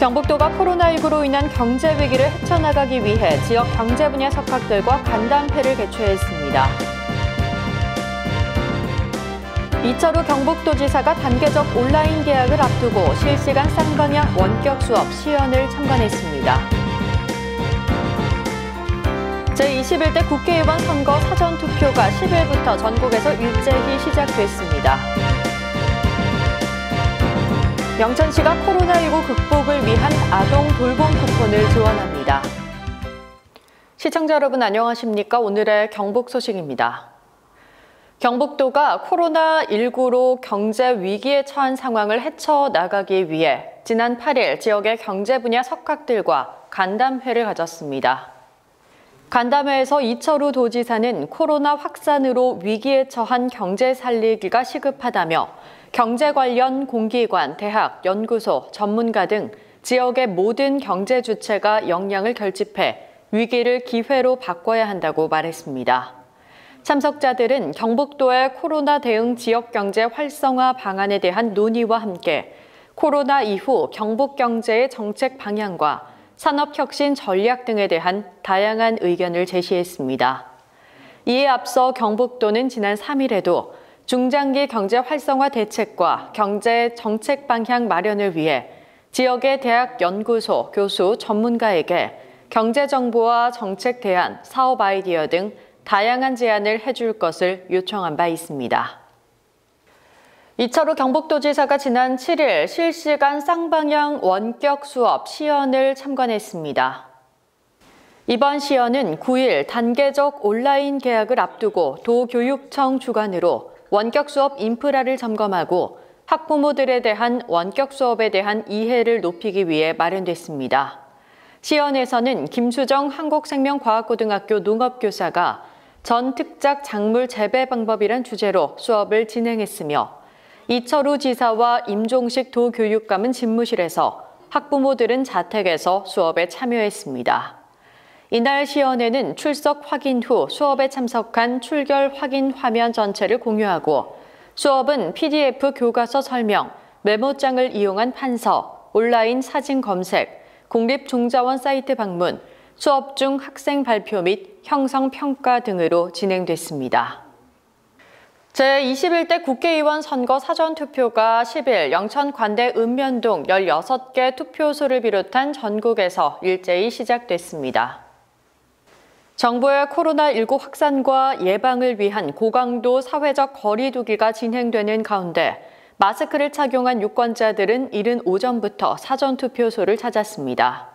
경북도가 코로나19로 인한 경제 위기를 헤쳐나가기 위해 지역 경제 분야 석학들과 간담회를 개최했습니다. 이철우 경북도지사가 단계적 온라인 개학을 앞두고 실시간 쌍방향 원격 수업 시연을 참관했습니다. 제21대 국회의원 선거 사전투표가 10일부터 전국에서 일제히 시작됐습니다. 영천시가 코로나19 극복을 위한 아동 돌봄 쿠폰을 지원합니다. 시청자 여러분 안녕하십니까? 오늘의 경북 소식입니다. 경북도가 코로나19로 경제 위기에 처한 상황을 헤쳐나가기 위해 지난 8일 지역의 경제 분야 석학들과 간담회를 가졌습니다. 간담회에서 이철우 도지사는 코로나 확산으로 위기에 처한 경제 살리기가 시급하다며 경제 관련 공기관, 대학, 연구소, 전문가 등 지역의 모든 경제 주체가 역량을 결집해 위기를 기회로 바꿔야 한다고 말했습니다. 참석자들은 경북도의 코로나 대응 지역 경제 활성화 방안에 대한 논의와 함께 코로나 이후 경북 경제의 정책 방향과 산업혁신 전략 등에 대한 다양한 의견을 제시했습니다. 이에 앞서 경북도는 지난 3일에도 중장기 경제 활성화 대책과 경제 정책 방향 마련을 위해 지역의 대학 연구소, 교수, 전문가에게 경제 정보와 정책 대안, 사업 아이디어 등 다양한 제안을 해줄 것을 요청한 바 있습니다. 이철우 경북도지사가 지난 7일 실시간 쌍방향 원격 수업 시연을 참관했습니다. 이번 시연은 9일 단계적 온라인 개학을 앞두고 도교육청 주관으로 원격 수업 인프라를 점검하고 학부모들에 대한 원격 수업에 대한 이해를 높이기 위해 마련됐습니다. 시연에서는 김수정 한국생명과학고등학교 농업교사가 전특작 작물 재배 방법이란 주제로 수업을 진행했으며 이철우 지사와 임종식 도교육감은 집무실에서 학부모들은 자택에서 수업에 참여했습니다. 이날 시연에는 출석 확인 후 수업에 참석한 출결 확인 화면 전체를 공유하고 수업은 PDF 교과서 설명, 메모장을 이용한 판서, 온라인 사진 검색, 국립중자원 사이트 방문, 수업 중 학생 발표 및 형성 평가 등으로 진행됐습니다. 제21대 국회의원 선거 사전투표가 10일 영천 관대 읍면동 16개 투표소를 비롯한 전국에서 일제히 시작됐습니다. 정부의 코로나19 확산과 예방을 위한 고강도 사회적 거리 두기가 진행되는 가운데 마스크를 착용한 유권자들은 이른 오전부터 사전투표소를 찾았습니다.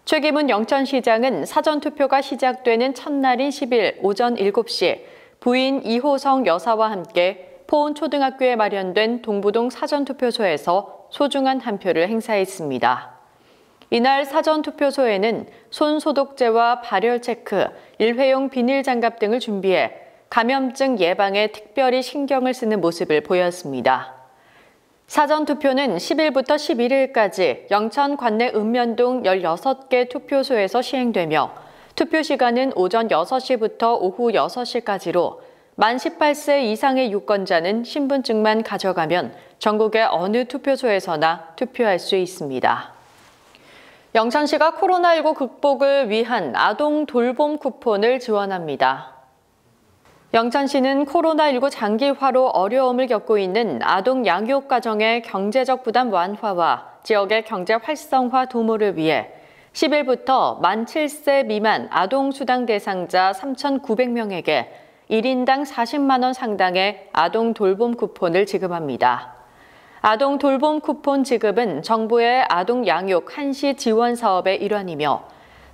최기문 영천시장은 사전투표가 시작되는 첫날인 10일 오전 7시 부인 이호성 여사와 함께 포온초등학교에 마련된 동부동 사전투표소에서 소중한 한 표를 행사했습니다. 이날 사전투표소에는 손소독제와 발열 체크, 일회용 비닐장갑 등을 준비해 감염증 예방에 특별히 신경을 쓰는 모습을 보였습니다. 사전투표는 10일부터 11일까지 영천 관내 읍면동 16개 투표소에서 시행되며 투표 시간은 오전 6시부터 오후 6시까지로 만 18세 이상의 유권자는 신분증만 가져가면 전국의 어느 투표소에서나 투표할 수 있습니다. 영천시가 코로나19 극복을 위한 아동 돌봄 쿠폰을 지원합니다. 영천시는 코로나19 장기화로 어려움을 겪고 있는 아동 양육 가정의 경제적 부담 완화와 지역의 경제 활성화 도모를 위해 10일부터 만 7세 미만 아동 수당 대상자 3,900명에게 1인당 40만 원 상당의 아동 돌봄 쿠폰을 지급합니다. 아동 돌봄 쿠폰 지급은 정부의 아동 양육 한시 지원 사업의 일환이며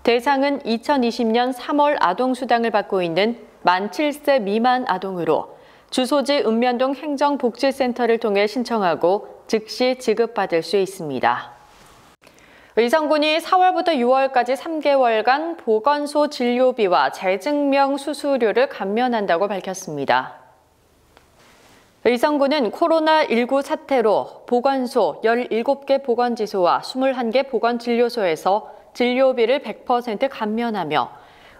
대상은 2020년 3월 아동 수당을 받고 있는 만 7세 미만 아동으로 주소지 읍면동 행정복지센터를 통해 신청하고 즉시 지급받을 수 있습니다. 의성군이 4월부터 6월까지 3개월간 보건소 진료비와 재증명 수수료를 감면한다고 밝혔습니다. 의성군은 코로나19 사태로 보건소 17개 보건지소와 21개 보건진료소에서 진료비를 100% 감면하며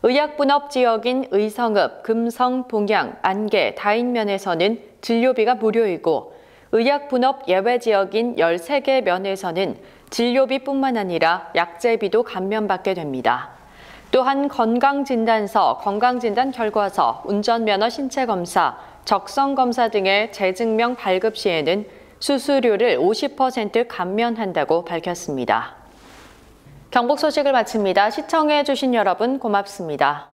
의약분업 지역인 의성읍, 금성, 동양, 안개, 다인면에서는 진료비가 무료이고 의약분업 예외 지역인 13개 면에서는 진료비뿐만 아니라 약제비도 감면받게 됩니다. 또한 건강진단서, 건강진단 결과서, 운전면허 신체검사, 적성검사 등의 재증명 발급 시에는 수수료를 50% 감면한다고 밝혔습니다. 경북 소식을 마칩니다. 시청해주신 여러분 고맙습니다.